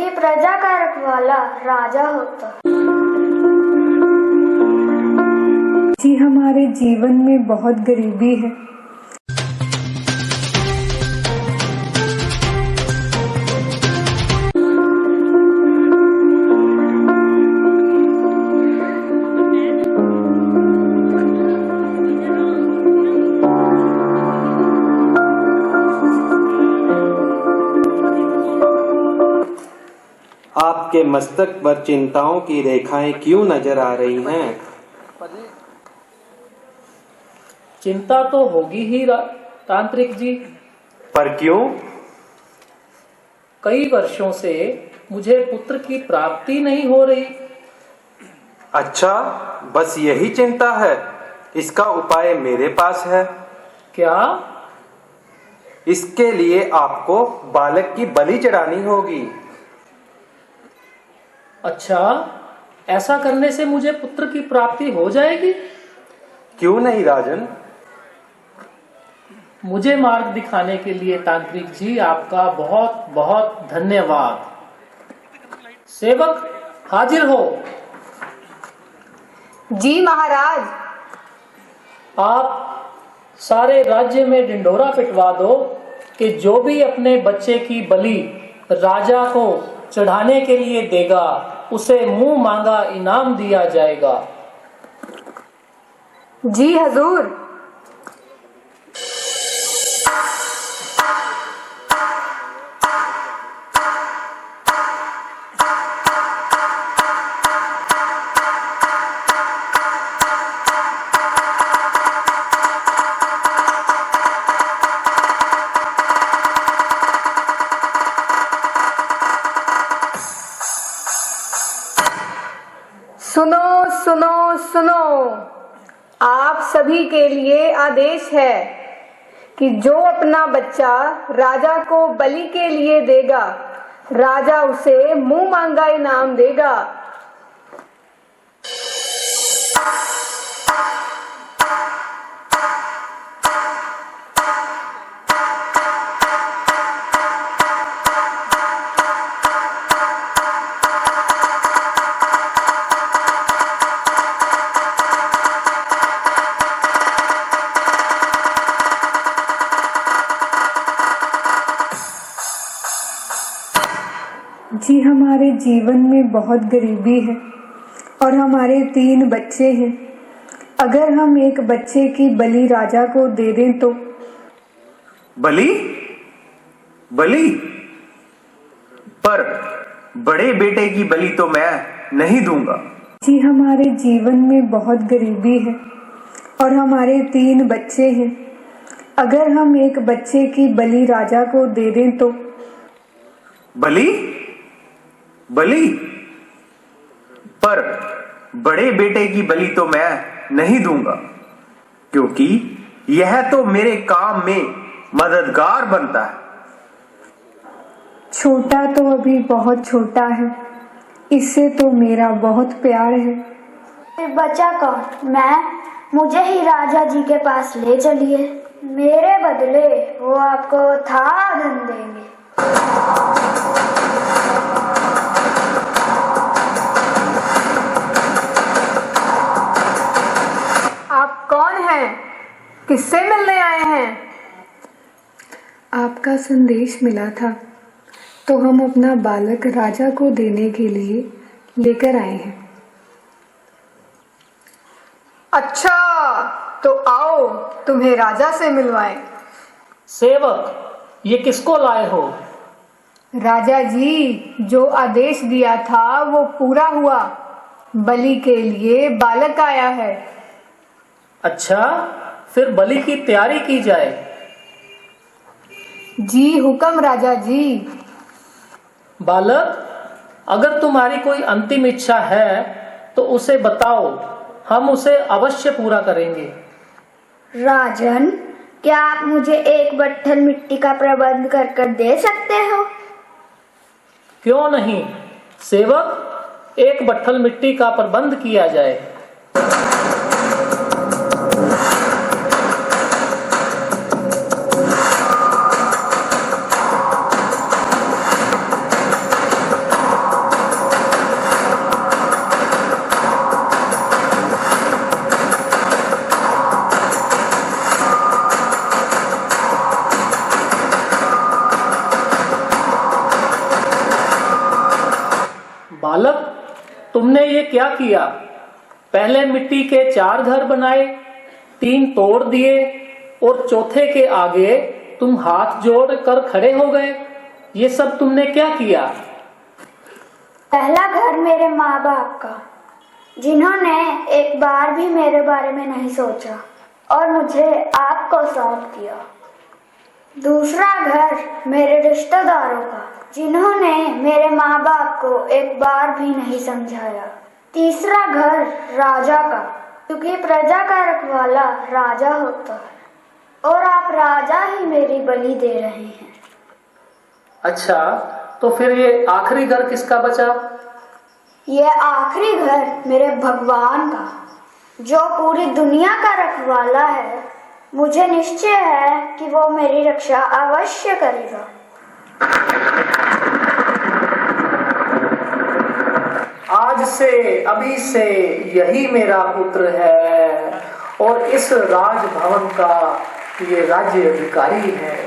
दुखी प्रजा का रखवाला राजा होता। जी हमारे जीवन में बहुत गरीबी है। आपके मस्तक पर चिंताओं की रेखाएं क्यों नजर आ रही हैं? चिंता तो होगी ही तांत्रिक जी। पर क्यों? कई वर्षों से मुझे पुत्र की प्राप्ति नहीं हो रही। अच्छा, बस यही चिंता है? इसका उपाय मेरे पास है। क्या? इसके लिए आपको बालक की बलि चढ़ानी होगी। अच्छा, ऐसा करने से मुझे पुत्र की प्राप्ति हो जाएगी? क्यों नहीं राजन? मुझे मार्ग दिखाने के लिए तांत्रिक जी आपका बहुत बहुत धन्यवाद। सेवक हाजिर हो। जी महाराज। आप सारे राज्य में ढिंढोरा पिटवा दो कि जो भी अपने बच्चे की बलि राजा को चढ़ाने के लिए देगा उसे मुंह मांगा इनाम दिया जाएगा। जी हजूर। सुनो सुनो सुनो, आप सभी के लिए आदेश है कि जो अपना बच्चा राजा को बलि के लिए देगा, राजा उसे मुंह मांगा इनाम देगा। जी हमारे जीवन में बहुत गरीबी है और हमारे 3 बच्चे हैं। अगर हम एक बच्चे की बलि राजा को दे दें तो? बलि? बलि? पर बड़े बेटे की बलि तो मैं नहीं दूंगा। जी हमारे जीवन में बहुत गरीबी है और हमारे 3 बच्चे हैं। अगर हम एक बच्चे की बलि राजा को दे दें तो? बलि? बलि? पर बड़े बेटे की बलि तो मैं नहीं दूंगा, क्योंकि यह तो मेरे काम में मददगार बनता है। छोटा तो अभी बहुत छोटा है, इससे तो मेरा बहुत प्यार है। फिर बचा कौन? मुझे ही राजा जी के पास ले चलिए। मेरे बदले वो आपको था धन देंगे। आप कौन हैं? किससे मिलने आए हैं? आपका संदेश मिला था तो हम अपना बालक राजा को देने के लिए लेकर आए हैं। अच्छा, तो आओ तुम्हें राजा से मिलवाएं। सेवक, ये किसको लाए हो? राजा जी, जो आदेश दिया था वो पूरा हुआ। बलि के लिए बालक आया है। अच्छा, फिर बलि की तैयारी की जाए। जी हुक्म राजा जी। बालक, अगर तुम्हारी कोई अंतिम इच्छा है तो उसे बताओ, हम उसे अवश्य पूरा करेंगे। राजन, क्या आप मुझे एक बट्ठल मिट्टी का प्रबंध कर दे सकते हो? क्यों नहीं सेवक, एक बट्ठल मिट्टी का प्रबंध किया जाए। बालक, तुमने ये क्या किया? पहले मिट्टी के 4 घर बनाए, 3 तोड़ दिए और चौथे के आगे तुम हाथ जोड़ कर खड़े हो गए। ये सब तुमने क्या किया? पहला घर मेरे माँ बाप का, जिन्होंने एक बार भी मेरे बारे में नहीं सोचा और मुझे आपको सौंप दिया। दूसरा घर मेरे रिश्तेदारों का, जिन्होंने मेरे माँ बाप को एक बार भी नहीं समझाया। तीसरा घर राजा का, क्योंकि प्रजा का रखवाला राजा होता है और आप राजा ही मेरी बलि दे रहे हैं। अच्छा, तो फिर ये आखिरी घर किसका बचा? ये आखिरी घर मेरे भगवान का, जो पूरी दुनिया का रखवाला है। मुझे निश्चय है कि वो मेरी रक्षा अवश्य करेगा। आज से, अभी से यही मेरा पुत्र है और इस राजभवन का ये राज्य अधिकारी है।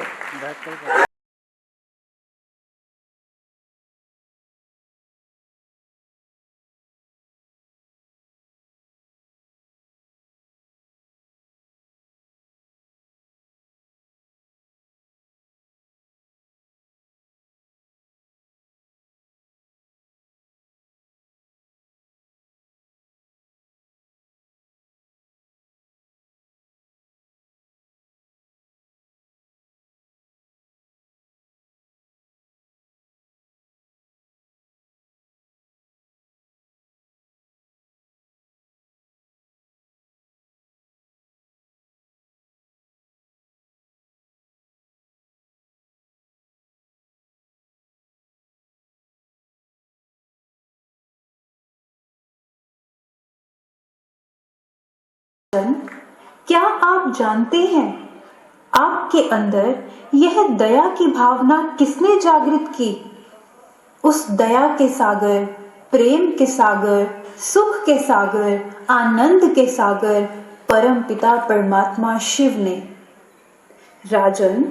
क्या आप जानते हैं आपके अंदर यह दया की भावना किसने जागृत की? उस दया के सागर, प्रेम के सागर, सुख के सागर, आनंद के सागर परम पिता परमात्मा शिव ने। राजन,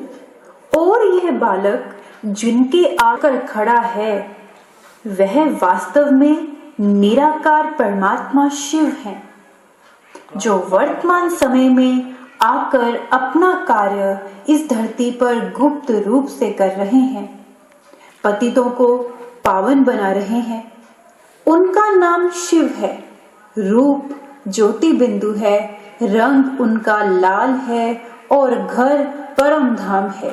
और यह बालक जिनके आकर खड़ा है, वह वास्तव में निराकार परमात्मा शिव है, जो वर्तमान समय में आकर अपना कार्य इस धरती पर गुप्त रूप से कर रहे हैं, पतितों को पावन बना रहे हैं। उनका नाम शिव है, रूप ज्योति बिंदु है, रंग उनका लाल है और घर परम धाम है।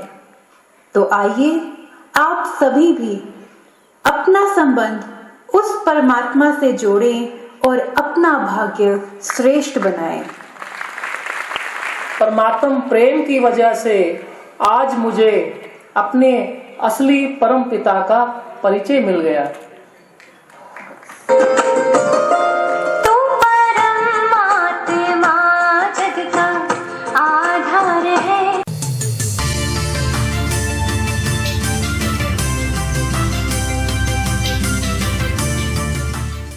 तो आइए आप सभी भी अपना संबंध उस परमात्मा से जोड़ें और अपना भाग्य श्रेष्ठ बनाएं। परमात्म प्रेम की वजह से आज मुझे अपने असली परम पिता का परिचय मिल गया।